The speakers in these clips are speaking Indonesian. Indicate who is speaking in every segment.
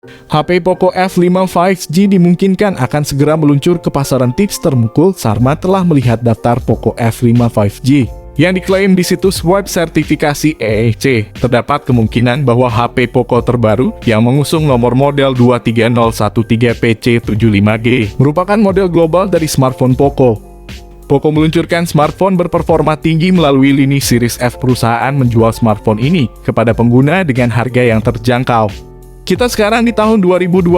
Speaker 1: HP Poco F5 5G dimungkinkan akan segera meluncur ke pasaran. Tips termukul, Sharma telah melihat daftar Poco F5 5G yang diklaim di situs web sertifikasi EEC. Terdapat kemungkinan bahwa HP Poco terbaru yang mengusung nomor model 23013PC75G merupakan model global dari smartphone Poco. Poco meluncurkan smartphone berperforma tinggi melalui lini Series F. Perusahaan menjual smartphone ini kepada pengguna dengan harga yang terjangkau. Kita sekarang di tahun 2022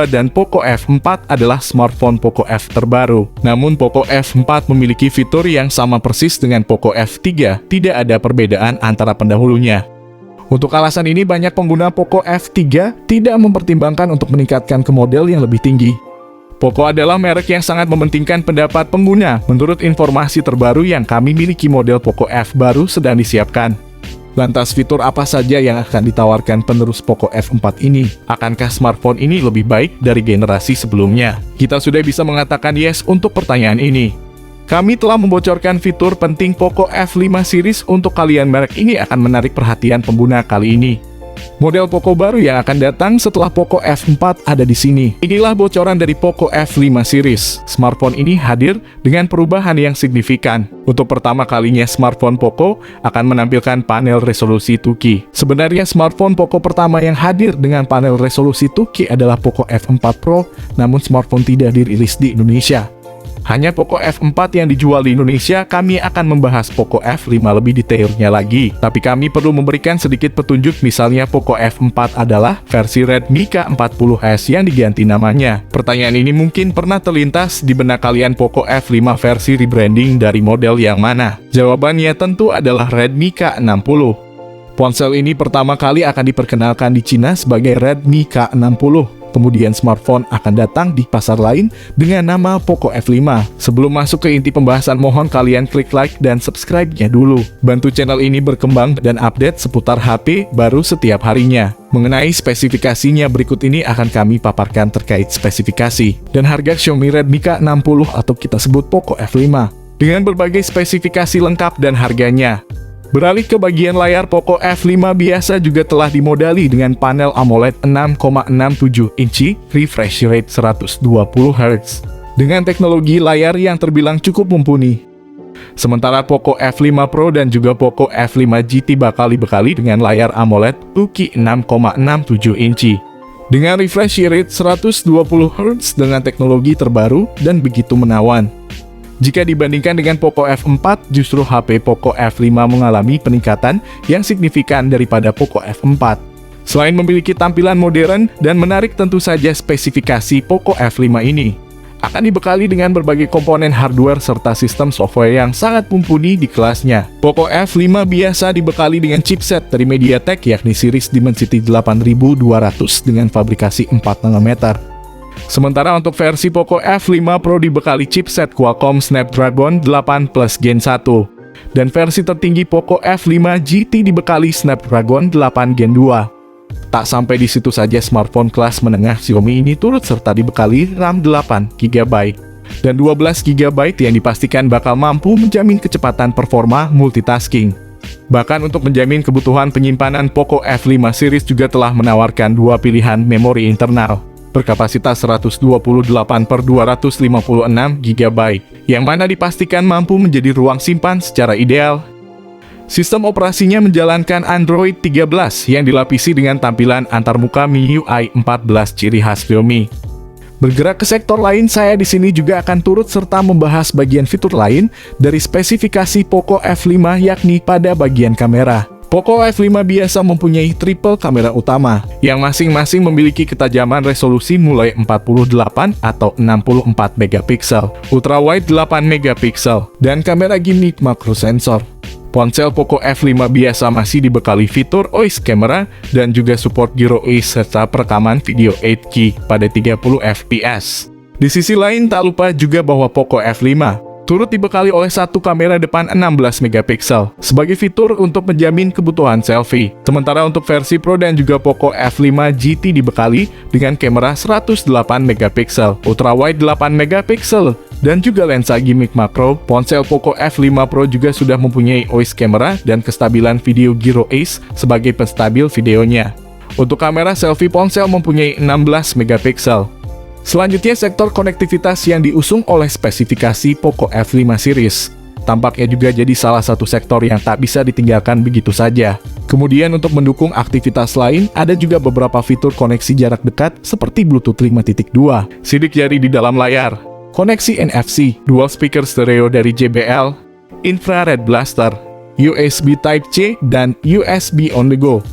Speaker 1: dan Poco F4 adalah smartphone Poco F terbaru. Namun Poco F4 memiliki fitur yang sama persis dengan Poco F3, tidak ada perbedaan antara pendahulunya. Untuk alasan ini banyak pengguna Poco F3 tidak mempertimbangkan untuk meningkatkan ke model yang lebih tinggi. Poco adalah merek yang sangat mementingkan pendapat pengguna. Menurut informasi terbaru yang kami miliki, model Poco F baru sedang disiapkan. Lantas fitur apa saja yang akan ditawarkan penerus Poco F4 ini? Akankah smartphone ini lebih baik dari generasi sebelumnya? Kita sudah bisa mengatakan yes untuk pertanyaan ini. Kami telah membocorkan fitur penting Poco F5 series untuk kalian. Merek ini akan menarik perhatian pengguna kali ini. Model Poco baru yang akan datang setelah Poco F4 ada di sini. Inilah bocoran dari Poco F5 series. Smartphone ini hadir dengan perubahan yang signifikan. Untuk pertama kalinya smartphone Poco akan menampilkan panel resolusi 2K. Sebenarnya smartphone Poco pertama yang hadir dengan panel resolusi 2K adalah Poco F4 Pro, namun smartphone tidak dirilis di Indonesia. Hanya Poco F4 yang dijual di Indonesia. Kami akan membahas Poco F5 lebih detailnya lagi. Tapi kami perlu memberikan sedikit petunjuk, misalnya Poco F4 adalah versi Redmi K40s yang diganti namanya. Pertanyaan ini mungkin pernah terlintas di benak kalian, Poco F5 versi rebranding dari model yang mana? Jawabannya tentu adalah Redmi K60. Ponsel ini pertama kali akan diperkenalkan di Cina sebagai Redmi K60. Kemudian smartphone akan datang di pasar lain dengan nama Poco F5. Sebelum masuk ke inti pembahasan, mohon kalian klik like dan subscribe-nya dulu. Bantu channel ini berkembang dan update seputar HP baru setiap harinya. Mengenai spesifikasinya, berikut ini akan kami paparkan terkait spesifikasi dan harga Xiaomi Redmi K60 atau kita sebut Poco F5 dengan berbagai spesifikasi lengkap dan harganya. Beralih ke bagian layar, Poco F5 biasa juga telah dimodali dengan panel AMOLED 6,67 inci, refresh rate 120 Hz, dengan teknologi layar yang terbilang cukup mumpuni. Sementara Poco F5 Pro dan juga Poco F5 GT bakal dibekali dengan layar AMOLED 2K 6,67 inci, dengan refresh rate 120 Hz dengan teknologi terbaru dan begitu menawan. Jika dibandingkan dengan Poco F4, justru HP Poco F5 mengalami peningkatan yang signifikan daripada Poco F4. Selain memiliki tampilan modern dan menarik, tentu saja spesifikasi Poco F5 ini akan dibekali dengan berbagai komponen hardware serta sistem software yang sangat mumpuni di kelasnya. Poco F5 biasa dibekali dengan chipset dari MediaTek yakni series Dimensity 8200 dengan fabrikasi 4 nanometer. Sementara untuk versi Poco F5 Pro dibekali chipset Qualcomm Snapdragon 8 Plus Gen 1. Dan versi tertinggi Poco F5 GT dibekali Snapdragon 8 Gen 2. Tak sampai di situ saja, smartphone kelas menengah Xiaomi ini turut serta dibekali RAM 8GB dan 12GB yang dipastikan bakal mampu menjamin kecepatan performa multitasking. Bahkan untuk menjamin kebutuhan penyimpanan, Poco F5 series juga telah menawarkan dua pilihan memori internal berkapasitas 128/256GB, yang mana dipastikan mampu menjadi ruang simpan secara ideal. Sistem operasinya menjalankan Android 13 yang dilapisi dengan tampilan antarmuka MIUI 14 ciri khas Xiaomi. Bergerak ke sektor lain, saya di sini juga akan turut serta membahas bagian fitur lain dari spesifikasi Poco F5, yakni pada bagian kamera. Poco F5 biasa mempunyai triple kamera utama, yang masing-masing memiliki ketajaman resolusi mulai 48 atau 64 megapiksel, ultrawide 8 megapiksel, dan kamera gimmick makro sensor. Ponsel Poco F5 biasa masih dibekali fitur OIS camera dan juga support Gyro OIS serta perekaman video 8K pada 30 fps. Di sisi lain, tak lupa juga bahwa Poco F5 turut dibekali oleh satu kamera depan 16 megapiksel sebagai fitur untuk menjamin kebutuhan selfie. Sementara untuk versi Pro dan juga Poco F5 GT dibekali dengan kamera 108 megapiksel, ultrawide 8 megapiksel, dan juga lensa gimmick makro. Ponsel Poco F5 Pro juga sudah mempunyai OIS camera dan kestabilan video Gyro Ace sebagai penstabil videonya. Untuk kamera selfie ponsel mempunyai 16 megapiksel. Selanjutnya sektor konektivitas yang diusung oleh spesifikasi Poco F5 series. Tampaknya juga jadi salah satu sektor yang tak bisa ditinggalkan begitu saja. Kemudian untuk mendukung aktivitas lain, ada juga beberapa fitur koneksi jarak dekat seperti Bluetooth 5.2, sidik jari di dalam layar, koneksi NFC, dual speaker stereo dari JBL, infrared blaster, USB Type-C, dan USB on the go.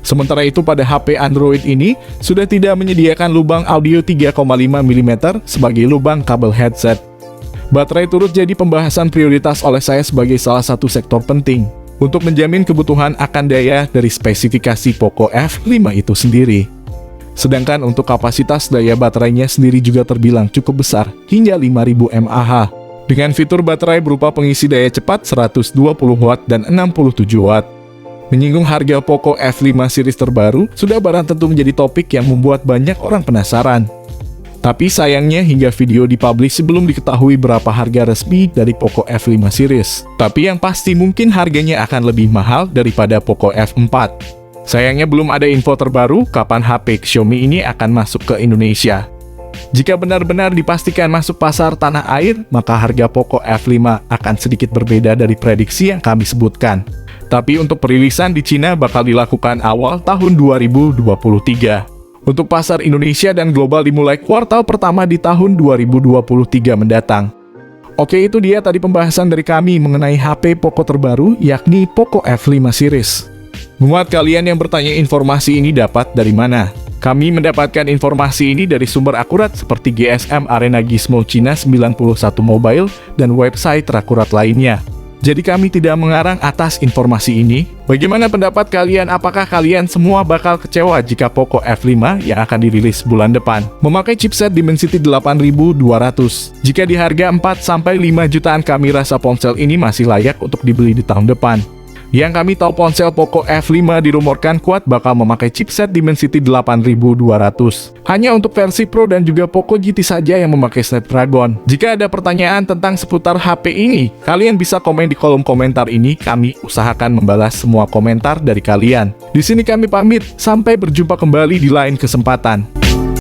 Speaker 1: Sementara itu pada HP Android ini sudah tidak menyediakan lubang audio 3,5 mm sebagai lubang kabel headset. Baterai turut jadi pembahasan prioritas oleh saya sebagai salah satu sektor penting untuk menjamin kebutuhan akan daya dari spesifikasi Poco F5 itu sendiri. Sedangkan untuk kapasitas daya baterainya sendiri juga terbilang cukup besar, hingga 5000 mAh. Dengan fitur baterai berupa pengisi daya cepat 120 Watt dan 67 Watt. Menyinggung harga Poco F5 series terbaru, sudah barang tentu menjadi topik yang membuat banyak orang penasaran. Tapi sayangnya hingga video dipublish sebelum diketahui berapa harga resmi dari Poco F5 series. Tapi yang pasti mungkin harganya akan lebih mahal daripada Poco F4. Sayangnya belum ada info terbaru kapan HP Xiaomi ini akan masuk ke Indonesia. Jika benar-benar dipastikan masuk pasar tanah air, maka harga Poco F5 akan sedikit berbeda dari prediksi yang kami sebutkan. Tapi untuk perilisan di Cina bakal dilakukan awal tahun 2023. Untuk pasar Indonesia dan global dimulai kuartal pertama di tahun 2023 mendatang. Oke, itu dia tadi pembahasan dari kami mengenai HP Poco terbaru, yakni Poco F5 series. Buat kalian yang bertanya informasi ini dapat dari mana? Kami mendapatkan informasi ini dari sumber akurat seperti GSM Arena Gizmo Cina 91 Mobile dan website terakurat lainnya. Jadi kami tidak mengarang atas informasi ini. Bagaimana pendapat kalian? Apakah kalian semua bakal kecewa jika Poco F5 yang akan dirilis bulan depan memakai chipset Dimensity 8200? Jika di harga 4-5 jutaan, kami rasa ponsel ini masih layak untuk dibeli di tahun depan. Yang kami tahu ponsel Poco F5 dirumorkan kuat bakal memakai chipset Dimensity 8200. Hanya untuk versi Pro dan juga Poco GT saja yang memakai Snapdragon. Jika ada pertanyaan tentang seputar HP ini, kalian bisa komen di kolom komentar ini. Kami usahakan membalas semua komentar dari kalian. Di sini kami pamit, sampai berjumpa kembali di lain kesempatan.